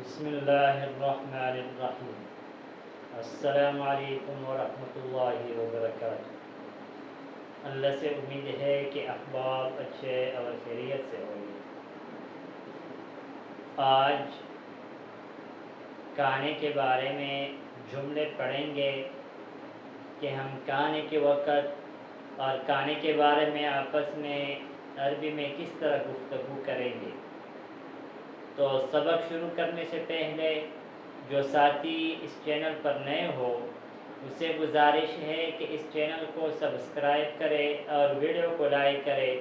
بسم اللہ الرحمن الرحیم۔ السلام علیکم ورحمۃ اللہ وبرکاتہ۔ اللہ سے امید ہے کہ احباب اچھے اور خیریت سے ہوں گے۔ آج کھانے کے بارے میں جملے پڑھیں گے کہ ہم کھانے کے وقت اور کھانے کے بارے میں آپس میں عربی میں کس طرح گفتگو کریں گے۔ تو سبق شروع کرنے سے پہلے جو ساتھی اس چینل پر نئے ہو اسے گزارش ہے کہ اس چینل کو سبسکرائب کرے اور ویڈیو کو لائک کرے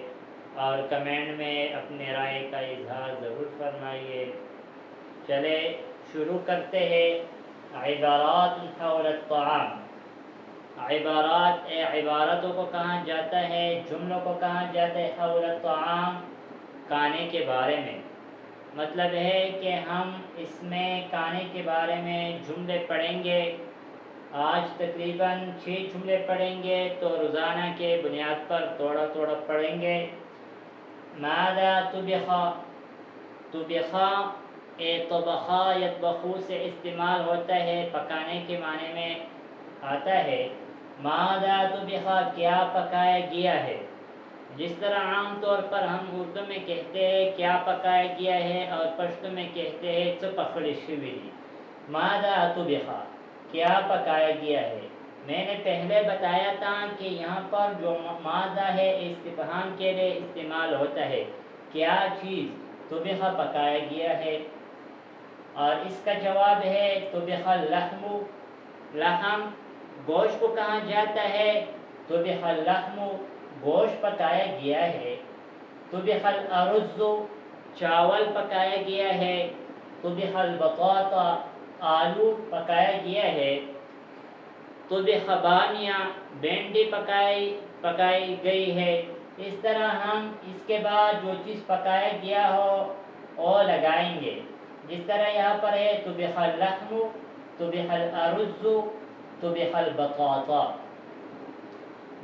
اور کمنٹ میں اپنے رائے کا اظہار ضرور فرمائیے۔ چلے شروع کرتے ہیں۔ عبارات حول الطعام۔ عبارتوں کو کہا جاتا ہے، جملوں کو کہا جاتا ہے حول الطعام، کھانے کے بارے میں۔ مطلب ہے کہ ہم اس میں کھانے کے بارے میں جملے پڑھیں گے۔ آج تقریباً 6 جملے پڑھیں گے، تو روزانہ کے بنیاد پر تھوڑا تھوڑا پڑھیں گے۔ ماذا طبخ؟ طبخ طبخ یطبخو سے استعمال ہوتا ہے، پکانے کے معنی میں آتا ہے۔ ماذا طبخ، کیا پکایا گیا ہے۔ جس طرح عام طور پر ہم اردو میں کہتے ہیں کیا پکایا گیا ہے، اور پشتو میں کہتے ہیں څه پخلی شوی دی۔ ماذا طبخ، کیا پکایا گیا ہے۔ میں نے پہلے بتایا تھا کہ یہاں پر جو ماذا ہے استفہام کے لیے استعمال ہوتا ہے، کیا چیز طبخ پکایا گیا ہے، اور اس کا جواب ہے طبخ اللحم، لحم گوشت کو کہا جاتا ہے۔ طبخ اللحم، گوشت پکایا گیا ہے۔ طبخ الارز، چاول پکایا گیا ہے۔ طبخ البطاطا، آلو پکایا گیا ہے۔ طبخ بامیہ، بھنڈی پکائی گئی ہے۔ اس طرح ہم اس کے بعد جو چیز پکایا گیا ہو وہ لگائیں گے۔ جس طرح یہاں پر ہے طبخ اللحم، طبخ الارز، طبخ البطاطا۔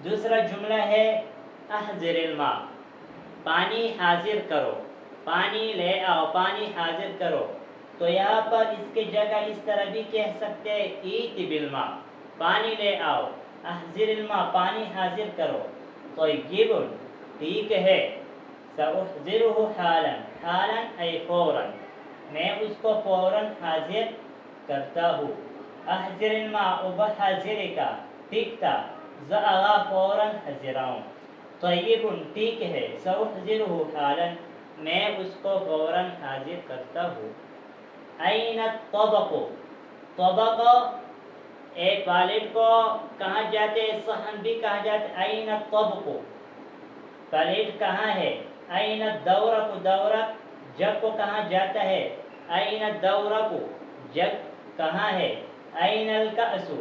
دوسرا جملہ ہے احضر الماء، پانی حاضر کرو، پانی لے آؤ، پانی حاضر کرو۔ تو یہاں پر اس کے جگہ اس طرح بھی کہہ سکتے ہیں ایت بالماء، پانی لے آؤ۔ احضر الماء، پانی حاضر کرو۔ طیب، ٹھیک ہے۔ سأحضره حالا، حالا ای فوراً، میں اس کو فوراً حاضر کرتا ہوں۔ احضر الماء ابحضرک، ٹھیک تھا، زآغا فوراً حضراؤں۔ طیب، ٹھیک ہے، سأحضره حالا، میں اس کو فوراً حاضر کرتا ہوں۔ این الطبق، طبق پلیٹ کو کہاں جاتے ہیں، صحن بھی کہا جاتا ہے۔ این الطبق، پلیٹ کہاں ہے۔ این الدورق، دورق جگ کو کہاں جاتا ہے۔ این الدورق، جگ کہاں ہے۔ این الکأس،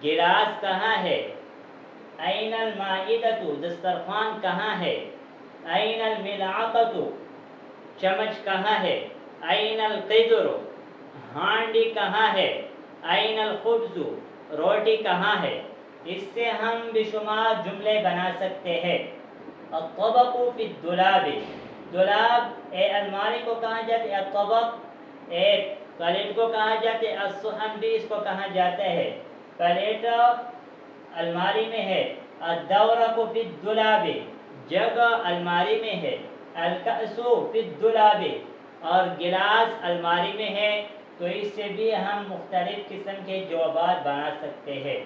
گلاس کہاں ہے۔ این المائدۃ، دسترخوان کہاں ہے۔ این الملعقۃ، چمچ کہاں ہے۔ این القدر، ہانڈی کہاں ہے۔ این الخبز، روٹی کہاں ہے۔ اس سے ہم بے شمار جملے بنا سکتے ہیں۔ الطبق فی الدولاب، دولاب الماری کو کہا جاتا ہے۔ الطبق پلیٹ کو کہا جاتا ہے۔ الصحن بھی اس کو کہا جاتا ہے۔ پلیٹ الماری میں ہے۔ الدورق فی الدولاب، جگ الماری میں ہے۔ الکأس فی الدولاب، اور گلاس الماری میں ہے۔ تو اس سے بھی ہم مختلف قسم کے جوابات بنا سکتے ہیں۔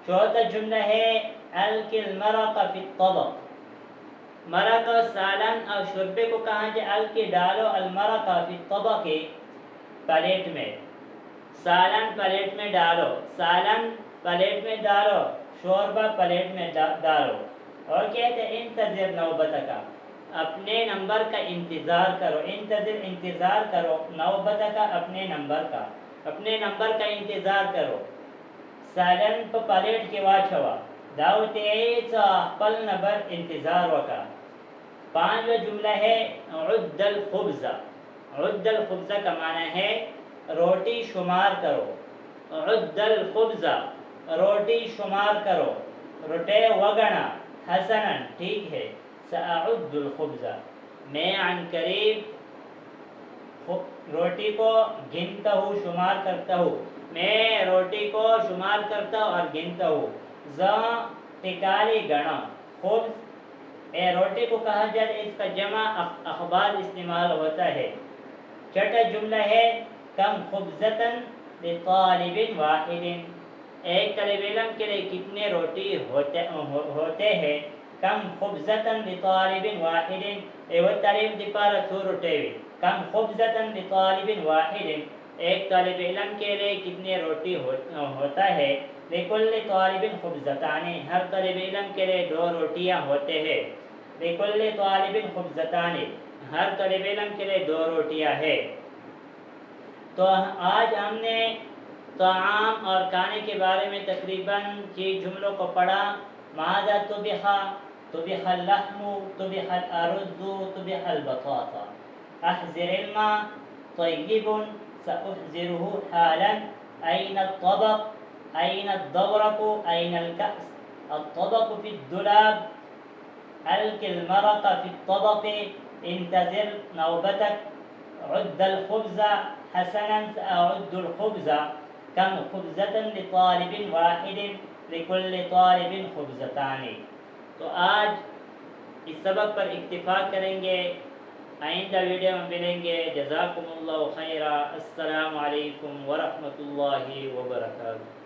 چوتھا جملہ ہے القِ المرق فی الطبق، مرق سالن اور شوربے کو کہا جائے القِ، ڈالو، المرق فی الطبق، پلیٹ میں۔ سالن پلیٹ میں ڈالو، سالن پلیٹ میں ڈالو، شوربہ پلیٹ میں ڈالو۔ اور کہتے ہیں انتظر نوبتک، اپنے نمبر کا انتظار کرو۔ انتظر، انتظار کرو، نوبتک، اپنے نمبر کا، اپنے نمبر کا انتظار کرو۔ سالن پہ پلیٹ کے واچھوا، دعوت ایسا پل نبر انتظار وکا۔ پانچواں جملہ ہے عد الخبز، عد الخبز کا معنی ہے روٹی شمار کرو۔ عد الخبز، روٹی شمار کرو۔ روٹے وگنا، حسنا، ٹھیک ہے۔ سأعد الخبز، میں عن قریب روٹی کو گنتا ہوں، شمار کرتا ہوں، میں روٹی کو شمار کرتا ہوں اور گنتا ہوں. ز ٹکالی گنا خبز، روٹی کو کہا جاتا ہے، اس کا جمع اخبار استعمال ہوتا ہے. چھٹا جملہ ہے کم خبزتن لطالب واحد، ایک طالب علم کے لیے کتنے روٹی ہوتے ہیں. کم خبزتن لطالب واحد، طالب دی پارا سو روٹی. کم خبزتن لطالب واحد، ایک طالب علم کے لیے کتنے روٹی ہوتا ہے. لکل طالب خبزتان، ہر طالب علم کے لیے 2 روٹیاں ہوتے ہیں. لکل طالب خبزتان، ہر طالب علم کے لیے 2 روٹیاں ہیں. تو آج ہم نے طعام اور کھانے کے بارے میں تقریباً 6 جملوں کو پڑھا. ماذا طبخ، طبخ اللحم، طبخ الارز، طبخ البطاطا. احضر الماء، طيب، سأحضره حالا. أين الطبق، أين الدورق، أين الكأس. الطبق في الدولاب، ألق المرق في الطبق، انتظر نوبتك. عد الخبز، حسنا سأعد الخبز. كم خبزة لطالب واحد، لكل طالب خبزتان. تو آج اس سبق پر اکتفا کریں گے، آئندہ ویڈیو میں ملیں گے. جزاکم اللہ خیرا. السلام علیکم ورحمۃ اللہ وبرکاتہ.